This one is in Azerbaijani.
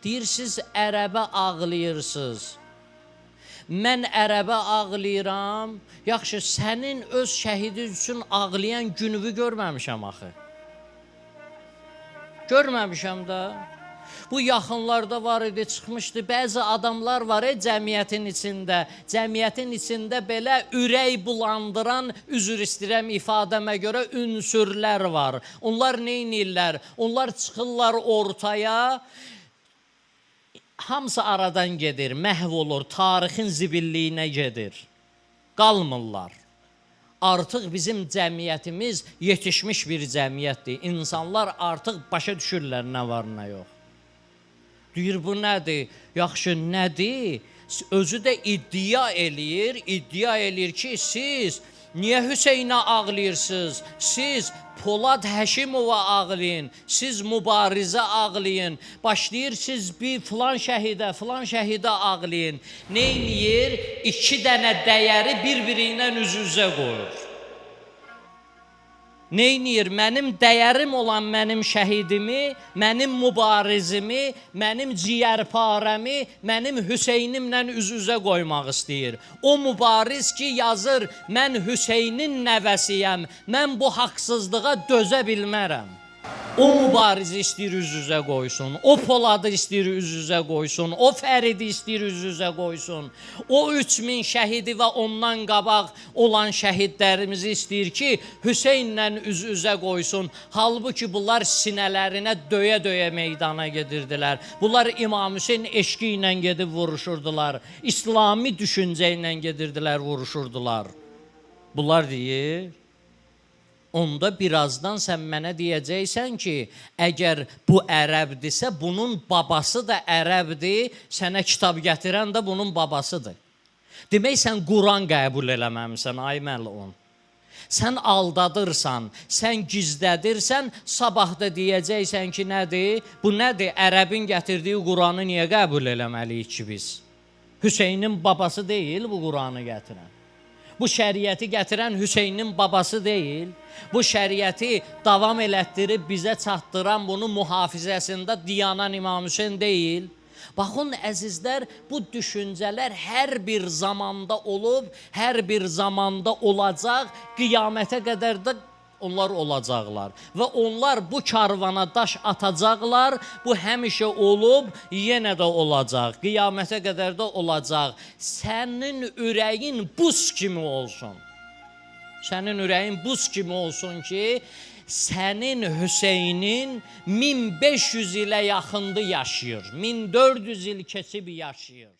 Deyir, siz ərəbə ağlayırsınız. Mən ərəbə ağlayıram. Yaxşı, sənin öz şəhidin üçün ağlayan günümü görməmişəm axı. Görməmişəm də. Bu yaxınlarda var idi, çıxmışdı. Bəzi adamlar var cəmiyyətin içində. Cəmiyyətin içində belə ürək bulandıran, üzr istəyirəm ifadəmə görə, ünsürlər var. Onlar neynirlər? Onlar çıxırlar ortaya. Hamısı aradan gedir, məhv olur, tarixin zibilliyinə gedir. Qalmırlar. Artıq bizim cəmiyyətimiz yetişmiş bir cəmiyyətdir. İnsanlar artıq başa düşürlər nə var, nə yox. Deyir, bu nədir? Yaxşı, nədir? Özü də iddia eləyir ki, siz niyə Hüseynə ağlayırsınız? Siz Polad Həşimova ağlayın, siz mübarizə ağlayın. Başlayır, siz bir filan şəhidə ağlayın. Neyniyir? İki dənə dəyəri bir-birindən üz-üzə qoyur. Neyniyir? Mənim dəyərim olan mənim şəhidimi, mənim mübarizimi, mənim ciyərparəmi, mənim Hüseynimlə üz-üzə qoymaq istəyir. O mübariz ki, yazır, mən Hüseynin nəvəsiyəm, mən bu haqsızlığa dözə bilmərəm. O mübarizi istəyir üz-üzə qoysun, o Poladı istəyir üz-üzə qoysun, o Fəridi istəyir üz-üzə qoysun, o 3000 şəhidi və ondan qabaq olan şəhidlərimizi istəyir ki, Hüseynlə üz-üzə qoysun. Halbuki bunlar sinələrinə döyə-döyə meydana gedirdilər. Bunlar İmam Hüseyn eşqi ilə gedib vuruşurdular, İslami düşüncə ilə gedirdilər, vuruşurdular. Bunlar deyir, onda birazdan sən mənə deyəcəksən ki, əgər bu ərəbdirsə, bunun babası da ərəbdir, sənə kitab gətirən də bunun babasıdır. Demək, sən Quran qəbul eləməmisən, ay məlun. Sən aldadırsan, sən gizlədirsən, sabah da deyəcəksən ki, nədir? Bu nədir? Ərəbin gətirdiyi Quranı niyə qəbul eləməliyik ki biz? Hüseynin babası deyil bu Quranı gətirən. Bu şəriəti gətirən Hüseynin babası deyil. Bu şəriəti davam elətdirib bizə çatdıran, bunun mühafizəsində dayanan İmam Hüseyn deyil. Baxın, əzizlər, bu düşüncələr hər bir zamanda olub, hər bir zamanda olacaq, qiyamətə qədər də onlar olacaqlar. Və onlar bu karvana daş atacaqlar, bu həmişə olub, yenə də olacaq, qiyamətə qədər də olacaq. Sənin ürəyin buz kimi olsun. Sənin ürəyin buz kimi olsun ki, sənin Hüseynin 1500 ilə yaxındır yaşayır, 1400 il keçib yaşayır.